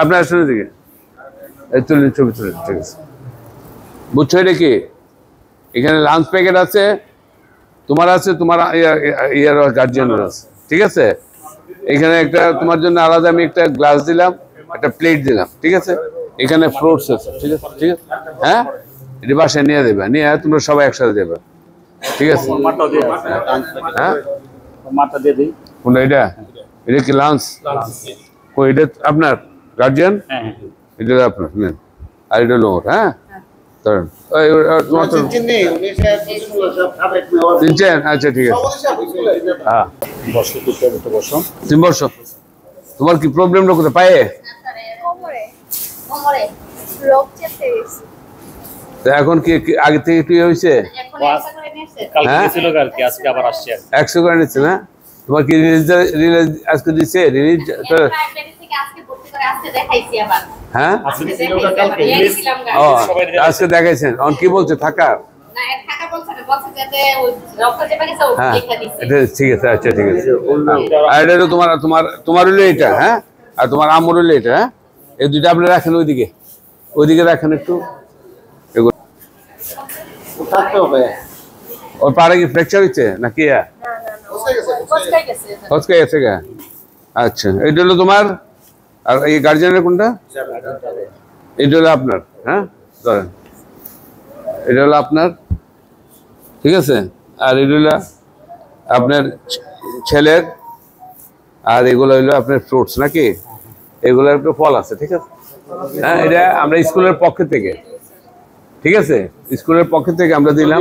আপনার শুনে দিকে তুলুন, ছবি তুলুন, ঠিক আছে। বুঝছো এটা কি? এখানে লাঞ্চ প্যাকেট আছে, তোমার আছে, তোমার ইয়ার গার্জিয়ানের আছে, ঠিক আছে। এখানে একটা তোমার জন্য আলাদা আমি একটা গ্লাস দিলাম, একটা প্লেট দিলাম, ঠিক আছে। এখানে ফ্রুটস আছে, ঠিক আছে, ঠিক আছে। হ্যাঁ, এটি বাসায় নিয়ে দেবে, নিয়ে তোমরা সবাই একসাথে দেবে, ঠিক আছে। হ্যাঁ, কোনটা এটা? এটা কি লাঞ্চ? এটা আপনার গার্জিয়ান, এটা আপনার নেন, আর এটা হলো ওর। হ্যাঁ, ধরেন। চিনছেন? আচ্ছা, ঠিক আছে। হ্যাঁ, তুমি বসো। তোমার কি প্রবলেমটা কোথায়? পায়ে? এখন কি আগে থেকে কি হয়েছে? 100 করে নিচ্ছে না? তোমার কি রিলিজ আজকে দিচ্ছে? রিলিজ হ্যাঁ, আজকে দেখাইছেন। অন কি বলছে? থাকার? হ্যাঁ, ঠিক আছে, আচ্ছা, ঠিক আছে। আর এটা তোমার তোমার তোমার হইলো এটা, হ্যাঁ, আর তোমার আমর হইলো এটা। হ্যাঁ, এই দুইটা আপনি রাখেন, ওইদিকে রাখেন একটু। ওর পাড়ে কি ফ্র্যাকচার হয়েছে নাকি? গেছে গা? আচ্ছা, এটা হলো তোমার। আর এই গার্জিয়ানের কোনটা? এটা হলো আপনার। হ্যাঁ, ধরেন, এটা হলো আপনার, ঠিক আছে। আর এটা হলো আপনার ছেলের। আর এগুলো হইলো আপনার ফ্রুটস নাকি? এগুলোর একটু ফল আছে, ঠিক আছে। হ্যাঁ, এটা আমরা স্কুলের পক্ষ থেকে, ঠিক আছে, স্কুলের পক্ষ থেকে আমরা দিলাম।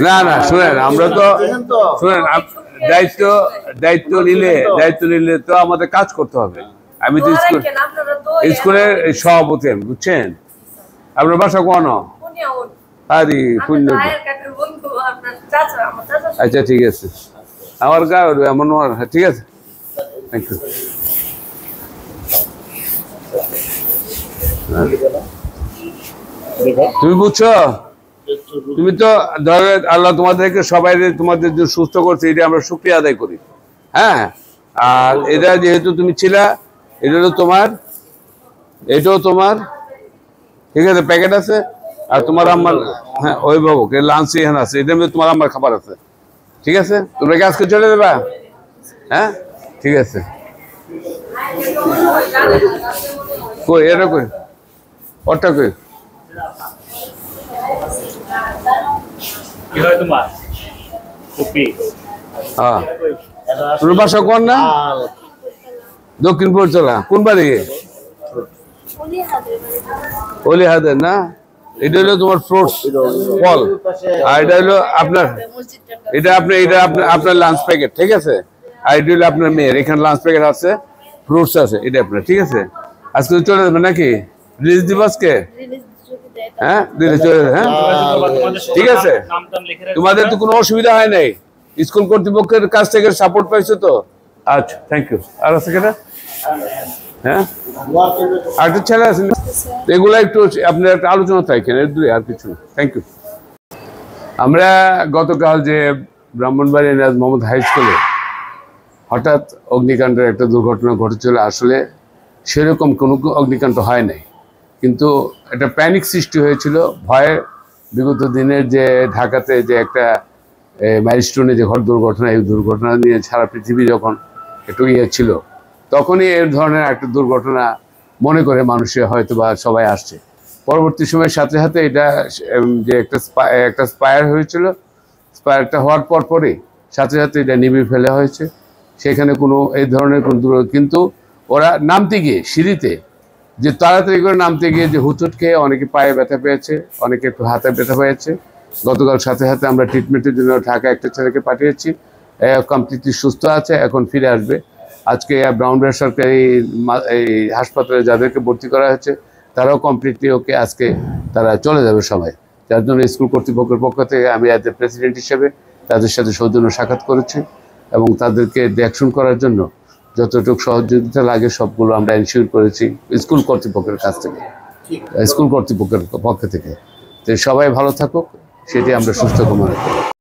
না না, শুনেন, আমরা তো শুনেন, দায়িত্ব নিলে তো আমাদের কাজ করতে হবে। আমি তো স্কুলের সভাপতি, আমি, বুঝছেন। আপনার বাসা কোন? আরে পুণ্য। আচ্ছা, ঠিক আছে। আমার গায়ে এমন, ঠিক আছে, থ্যাংক ইউ। তুমি বুঝছো? তুমি তো ধরো, আল্লাহ তোমাদেরকে সবাই তোমাদের যে সুস্থ করছে, এটা আমরা শুকরিয়া আদায় করি। হ্যাঁ, আর এটা যেহেতু তুমি ছিলা, এটা হলো তোমার, এটাও তোমার, ঠিক আছে, প্যাকেট আছে। আর তোমার আম্মার, হ্যাঁ, অভিভাবক লাঞ্চ এখানে আছে, এটার মধ্যে তোমার আম্মার খাবার আছে, ঠিক আছে। তোমরা কি আজকে চলে যাবা? হ্যাঁ, ঠিক আছে। কই এটা? কই ওরটা? কই তোমার বাসা কোন? না, দক্ষিণপুর চলা। কোন বাড়ি? অলিহাদের না? এটা হলো তোমার ফ্রুটস, ফল। আর এটা হলো আপনার, এটা আপনার লাঞ্চ প্যাকেট, ঠিক আছে। আর এটা হলো আপনার মেয়ের। এখানে লাঞ্চ প্যাকেট আছে, ফ্রুটস আছে, এটা আপনার, ঠিক আছে। আজকে চলে যাবে নাকি? রিলিজ দিব আজকে? হ্যাঁ, দিলে চলে যাবে। হ্যাঁ, ঠিক আছে। তোমাদের তো কোনো অসুবিধা হয় নাই? স্কুল কর্তৃপক্ষের কাছ থেকে সাপোর্ট পাইছো তো? আচ্ছা, থ্যাংক ইউ। আর আছে কেনা? হ্যাঁ, আর একটা ছেলে আছে, এগুলো একটু আপনার একটা আলোচনা চাই কেন, আর কিছু। Thank you. আমরা গতকাল যে ব্রাহ্মণবাড়িয়া নিয়াজ মোহাম্মদ হাই স্কুলে হঠাৎ অগ্নিকাণ্ডের একটা দুর্ঘটনা ঘটেছিল। আসলে সেরকম কোনো অগ্নিকাণ্ড হয় নাই, কিন্তু একটা প্যানিক সৃষ্টি হয়েছিল, ভয়ে। বিগত দিনের যে ঢাকাতে যে একটা মাইলস্টোনে যে দুর্ঘটনা, এই দুর্ঘটনা নিয়ে সারা পৃথিবী যখন একটু ছিল, তখনই এর ধরনের একটা দুর্ঘটনা মনে করে মানুষের হয়তো বা সবাই আসছে। পরবর্তী সময়ের সাথে সাথে এটা যে একটা স্পায়ার হয়েছিল, স্পায়ারটা হওয়ার পরই সাথে সাথে এটা নিভিয়ে ফেলা হয়েছে। সেখানে কোনো এই ধরনের কোনো কিন্তু ওরা নামতে গিয়ে সিঁড়িতে যে তাড়াতাড়ি করে নামতে গিয়ে যে হুচট খেয়ে অনেকে পায়ে ব্যথা পেয়েছে, অনেকে একটু হাতে ব্যথা পেয়েছে। গতকাল সাথে সাথে আমরা ট্রিটমেন্টের জন্য ঢাকা একটা ছেলেকে পাঠিয়েছি, কমপ্লিটলি সুস্থ আছে, এখন ফিরে আসবে। আজকে ব্রাউনবাড়িয়া সরকারি এই হাসপাতালে যাদেরকে ভর্তি করা হয়েছে তারাও কমপ্লিটলি ওকে, আজকে তারা চলে যাবে সবাই। যার জন্য স্কুল কর্তৃপক্ষের পক্ষ থেকে আমি অ্যাজ এ প্রেসিডেন্ট হিসেবে তাদের সাথে সৌজন্য সাক্ষাৎ করেছি এবং তাদেরকে দেখশন করার জন্য যতটুকু সহযোগিতা লাগে সবগুলো আমরা এনশিওর করেছি স্কুল কর্তৃপক্ষের কাছ থেকে, স্কুল কর্তৃপক্ষের পক্ষ থেকে। তো সবাই ভালো থাকুক, সেটি আমরা সুস্থ কামনা করি।